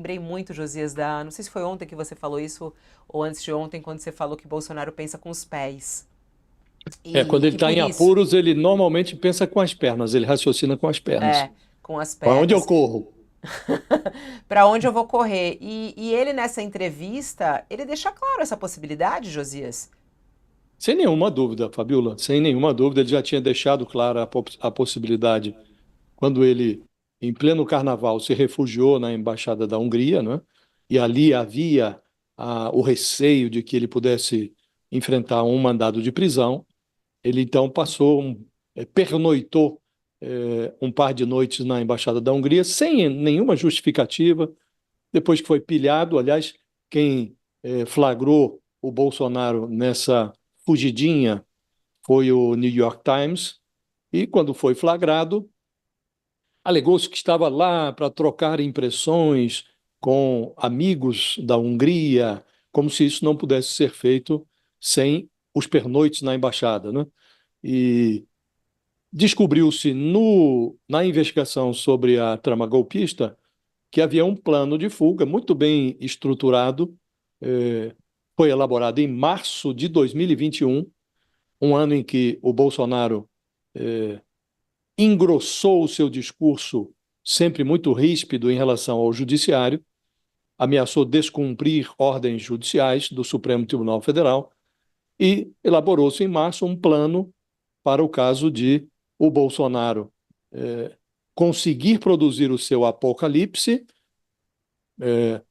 lembrei muito, Josias, não sei se foi ontem que você falou isso ou antes de ontem, quando você falou que Bolsonaro pensa com os pés. Quando ele E está por em isso, apuros, ele normalmente pensa com as pernas, ele raciocina com as pernas. com as Para onde eu pernas, corro? para onde eu vou correr? E ele nessa entrevista, ele deixa claro essa possibilidade, Josias? Sem nenhuma dúvida, Fabiola, sem nenhuma dúvida, ele já tinha deixado clara a possibilidade quando ele, em pleno carnaval, se refugiou na embaixada da Hungria, né? E ali havia o receio de que ele pudesse enfrentar um mandado de prisão. Ele então pernoitou um par de noites na embaixada da Hungria sem nenhuma justificativa. Depois que foi pilhado, aliás, quem flagrou o Bolsonaro nessa fugidinha foi o New York Times. E quando foi flagrado, alegou-se que estava lá para trocar impressões com amigos da Hungria, como se isso não pudesse ser feito sem os pernoites na embaixada, né? E descobriu-se na investigação sobre a trama golpista que havia um plano de fuga muito bem estruturado. Foi elaborado em março de 2021, um ano em que o Bolsonaro eh, engrossou o seu discurso, sempre muito ríspido em relação ao judiciário, ameaçou descumprir ordens judiciais do Supremo Tribunal Federal e elaborou-se em março um plano para o caso de o Bolsonaro conseguir produzir o seu apocalipse, eh,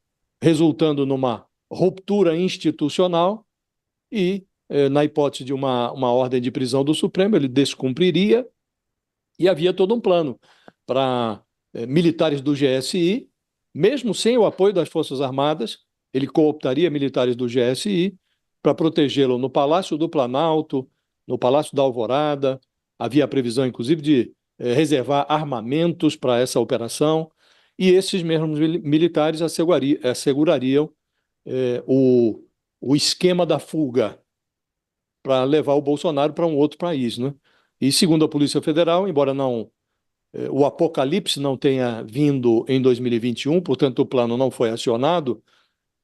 resultando numa ruptura institucional e, na hipótese de uma ordem de prisão do Supremo, ele descumpriria e havia todo um plano para militares do GSI, mesmo sem o apoio das Forças Armadas, ele cooptaria militares do GSI para protegê-lo no Palácio do Planalto, no Palácio da Alvorada. Havia a previsão, inclusive, de reservar armamentos para essa operação, e esses mesmos militares assegurariam o esquema da fuga para levar o Bolsonaro para um outro país, né? E segundo a Polícia Federal, embora não o apocalipse não tenha vindo em 2021, portanto o plano não foi acionado,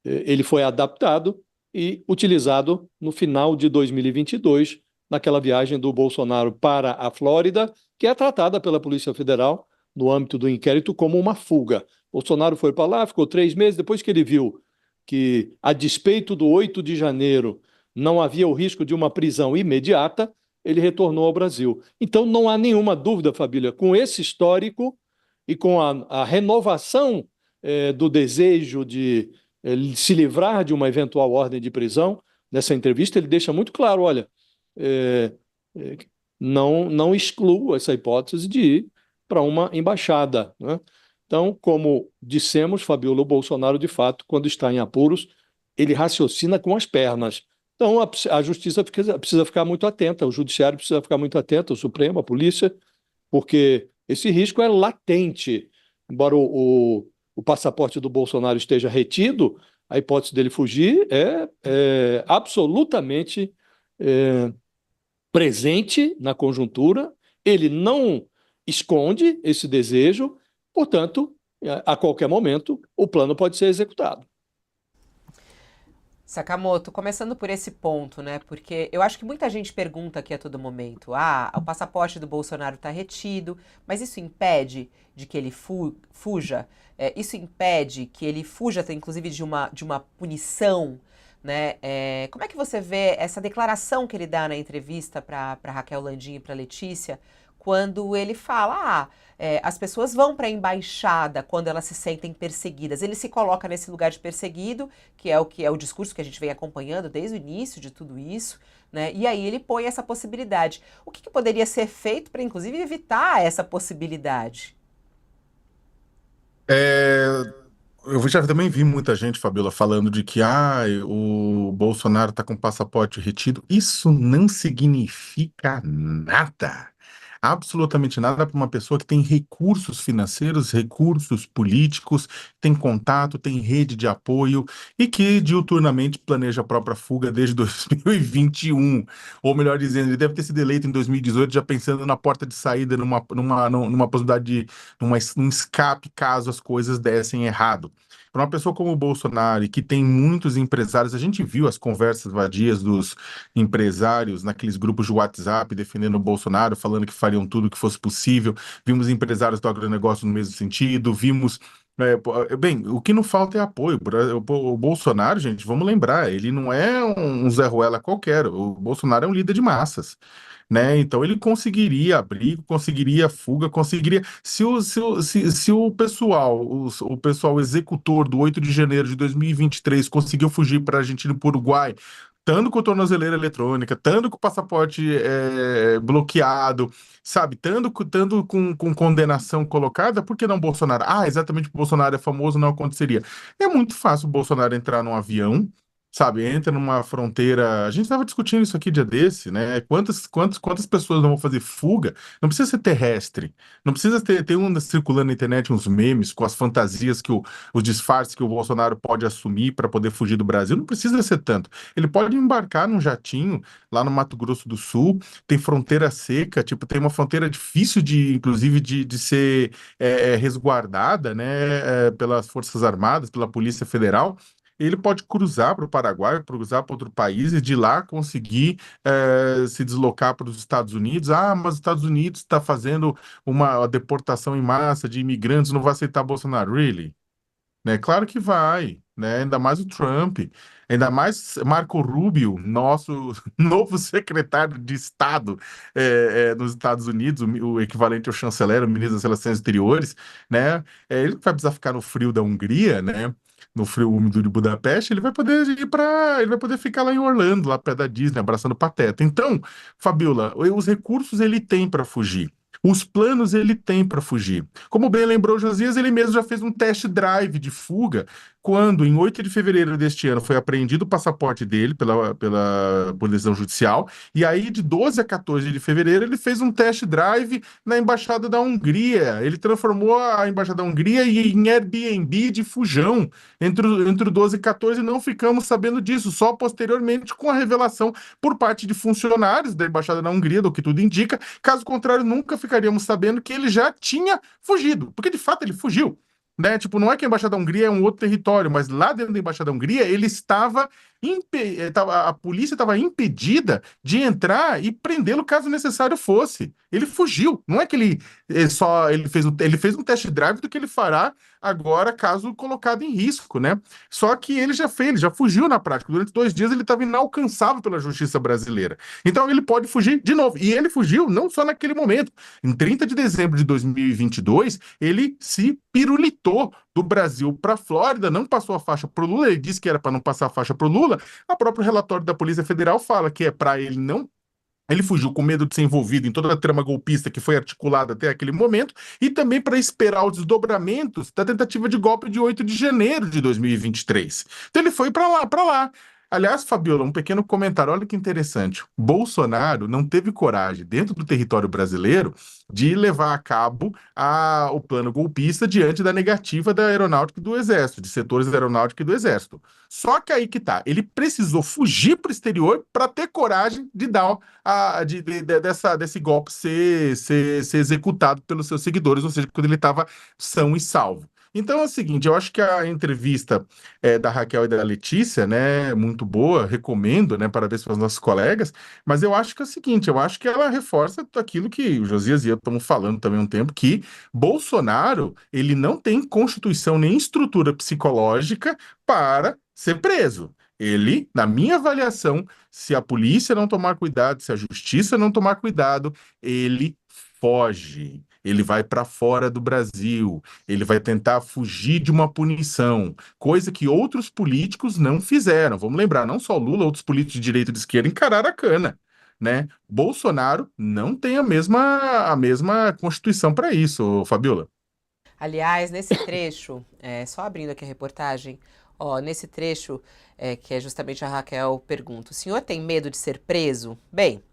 ele foi adaptado e utilizado no final de 2022, naquela viagem do Bolsonaro para a Flórida, que é tratada pela Polícia Federal no âmbito do inquérito como uma fuga. Bolsonaro foi para lá, ficou 3 meses, depois que ele viu que, a despeito do 8 de janeiro, não havia o risco de uma prisão imediata, ele retornou ao Brasil. Então, não há nenhuma dúvida, Fabília, com esse histórico e com a renovação do desejo de se livrar de uma eventual ordem de prisão, nessa entrevista ele deixa muito claro, olha, é, é, não excluo essa hipótese de ir para uma embaixada, né? Então, como dissemos, Fabiola, o Bolsonaro, de fato, quando está em apuros, ele raciocina com as pernas. Então, a justiça precisa ficar muito atenta, o judiciário precisa ficar muito atento, o Supremo, a polícia, porque esse risco é latente. Embora o passaporte do Bolsonaro esteja retido, a hipótese dele fugir é absolutamente é, presente na conjuntura, ele não esconde esse desejo, portanto, a qualquer momento, o plano pode ser executado. Sakamoto, começando por esse ponto, né? Porque eu acho que muita gente pergunta aqui a todo momento: ah, o passaporte do Bolsonaro está retido, mas isso impede de que ele fuja? Isso impede que ele fuja, inclusive, de uma punição, né? Como é que você vê essa declaração que ele dá na entrevista para Raquel Landim e para Letícia, quando ele fala: as pessoas vão para a embaixada quando elas se sentem perseguidas. Ele se coloca nesse lugar de perseguido, que é o discurso que a gente vem acompanhando desde o início de tudo isso, né? E aí ele põe essa possibilidade. O que poderia ser feito para, inclusive, evitar essa possibilidade? É, eu já também vi muita gente, Fabiola, falando de que o Bolsonaro está com passaporte retido. Isso não significa nada. Absolutamente nada para uma pessoa que tem recursos financeiros, recursos políticos, tem contato, tem rede de apoio e que diuturnamente planeja a própria fuga desde 2021. Ou melhor dizendo, ele deve ter sido eleito em 2018 já pensando na porta de saída, numa possibilidade de num escape caso as coisas dessem errado. para uma pessoa como o Bolsonaro, e que tem muitos empresários, a gente viu as conversas vadias dos empresários naqueles grupos de WhatsApp defendendo o Bolsonaro, falando que fariam tudo o que fosse possível, vimos empresários do agronegócio no mesmo sentido, vimos. Bem, o que não falta é apoio. O Bolsonaro, gente, vamos lembrar, ele não é um Zé Ruela qualquer. O Bolsonaro é um líder de massas, né? Então ele conseguiria abrigo, conseguiria fuga, conseguiria. Se o pessoal, o pessoal executor do 8 de janeiro de 2023 conseguiu fugir para a Argentina e para o Uruguai, estando com a tornozeleira eletrônica, estando com o passaporte bloqueado, sabe? Estando com condenação colocada, por que não Bolsonaro? Ah, exatamente, o Bolsonaro é famoso, não aconteceria. É muito fácil o Bolsonaro entrar num avião. Sabe, entra numa fronteira. A gente estava discutindo isso aqui dia desse, né? Quantas pessoas não vão fazer fuga? Não precisa ser terrestre. Não precisa ter circulando na internet uns memes com as fantasias os disfarces que o Bolsonaro pode assumir para poder fugir do Brasil. Não precisa ser tanto. Ele pode embarcar num jatinho lá no Mato Grosso do Sul. Tem fronteira seca, tipo, tem uma fronteira difícil inclusive, de ser resguardada, né? Pelas Forças Armadas, pela Polícia Federal. Ele pode cruzar para o Paraguai, cruzar para outro país e de lá conseguir se deslocar para os Estados Unidos. Ah, mas os Estados Unidos está fazendo uma deportação em massa de imigrantes, não vai aceitar Bolsonaro. Really? Né? Claro que vai, né? Ainda mais o Trump, ainda mais Marco Rubio, nosso novo secretário de Estado nos Estados Unidos, o equivalente ao chanceler, o ministro das Relações Exteriores, né? Ele vai precisar ficar no frio da Hungria, né? No frio úmido de Budapeste, ele vai poder ficar lá em Orlando, lá perto da Disney, abraçando o Pateta. Então, Fabiola, os recursos ele tem para fugir. Os planos ele tem para fugir. Como bem lembrou o Josias, ele mesmo já fez um test drive de fuga quando, em 8 de fevereiro deste ano, foi apreendido o passaporte dele por decisão judicial, e aí de 12 a 14 de fevereiro ele fez um test drive na Embaixada da Hungria. Ele transformou a Embaixada da Hungria em Airbnb de fujão entre o 12 e 14, e não ficamos sabendo disso, só posteriormente com a revelação por parte de funcionários da Embaixada da Hungria, do que tudo indica. Caso contrário, nunca ficaríamos sabendo que ele já tinha fugido, porque de fato ele fugiu. Né? Tipo, não é que a Embaixada da Hungria é um outro território, mas lá dentro da Embaixada da Hungria ele a polícia estava impedida de entrar e prendê-lo caso necessário fosse. Ele fugiu. Não é que ele fez um test drive do que ele fará agora caso colocado em risco, né? Só que ele já fugiu na prática. Durante 2 dias ele estava inalcançável pela justiça brasileira. Então ele pode fugir de novo. E ele fugiu não só naquele momento. Em 30 de dezembro de 2022, ele se pirulitou do Brasil para a Flórida, não passou a faixa para o Lula, ele disse que era para não passar a faixa para o Lula. O próprio relatório da Polícia Federal fala que é para ele não. Ele fugiu com medo de ser envolvido em toda a trama golpista que foi articulada até aquele momento e também para esperar os desdobramentos da tentativa de golpe de 8 de janeiro de 2023. Então ele foi para lá, para lá. Aliás, Fabiola, um pequeno comentário, olha que interessante. Bolsonaro não teve coragem, dentro do território brasileiro, de levar a cabo o plano golpista diante da negativa da Aeronáutica e do Exército, de setores da Aeronáutica e do Exército. Só que aí que tá, ele precisou fugir para o exterior para ter coragem de dar desse golpe ser executado pelos seus seguidores, ou seja, quando ele estava são e salvo. Então é o seguinte, eu acho que a entrevista da Raquel e da Letícia, né, muito boa, recomendo, né, parabéns para os nossos colegas, mas eu acho que é o seguinte, eu acho que ela reforça aquilo que o Josias e eu estamos falando também há um tempo, que Bolsonaro, ele não tem constituição nem estrutura psicológica para ser preso. Ele, na minha avaliação, se a polícia não tomar cuidado, se a justiça não tomar cuidado, ele foge. Ele vai para fora do Brasil, ele vai tentar fugir de uma punição, coisa que outros políticos não fizeram. Vamos lembrar, não só Lula, outros políticos de direita e de esquerda encararam a cana, né? Bolsonaro não tem a mesma constituição para isso, Fabiola. Aliás, nesse trecho, só abrindo aqui a reportagem, ó, nesse trecho, que é justamente a Raquel pergunta: o senhor tem medo de ser preso? Bem,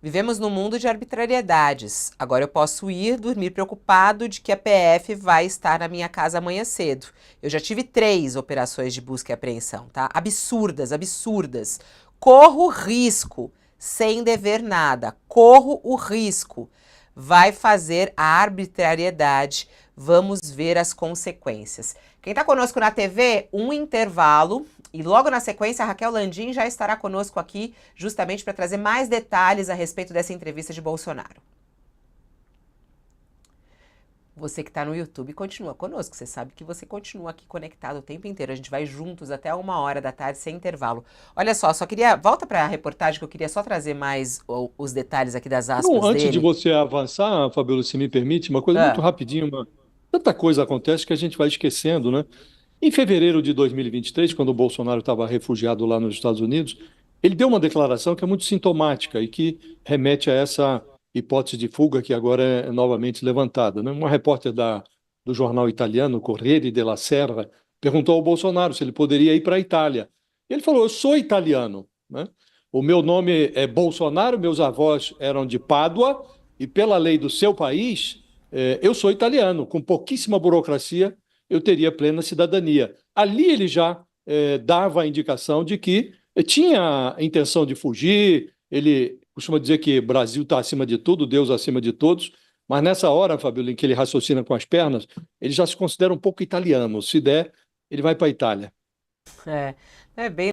vivemos num mundo de arbitrariedades. Agora eu posso ir dormir preocupado de que a PF vai estar na minha casa amanhã cedo. Eu já tive 3 operações de busca e apreensão, tá? Absurdas, absurdas. Corro risco, sem dever nada. Corro o risco. Vai fazer a arbitrariedade, Vamos ver as consequências. Quem está conosco na TV, um intervalo. E logo na sequência, a Raquel Landim já estará conosco aqui justamente para trazer mais detalhes a respeito dessa entrevista de Bolsonaro. Você que está no YouTube, continua conosco. Você sabe que você continua aqui conectado o tempo inteiro. A gente vai juntos até 13h sem intervalo. Olha só queria... Volta para a reportagem que eu queria só trazer mais os detalhes aqui das aspas Não, antes de dele. você avançar, Fabiola, se me permite, uma coisa muito rapidinho. Tanta coisa acontece que a gente vai esquecendo, né? Em fevereiro de 2023, quando o Bolsonaro estava refugiado lá nos Estados Unidos, ele deu uma declaração que é muito sintomática e que remete a essa hipótese de fuga que agora é novamente levantada, né? Uma repórter do jornal italiano Corriere della Sera perguntou ao Bolsonaro se ele poderia ir para a Itália. Ele falou: eu sou italiano, né? O meu nome é Bolsonaro, meus avós eram de Pádua e pela lei do seu país, eu sou italiano, com pouquíssima burocracia eu teria plena cidadania. Ali ele já dava a indicação de que tinha a intenção de fugir. Ele costuma dizer que o Brasil está acima de tudo, Deus acima de todos, mas nessa hora, Fabíola, em que ele raciocina com as pernas, ele já se considera um pouco italiano. Se der, ele vai para a Itália. É bem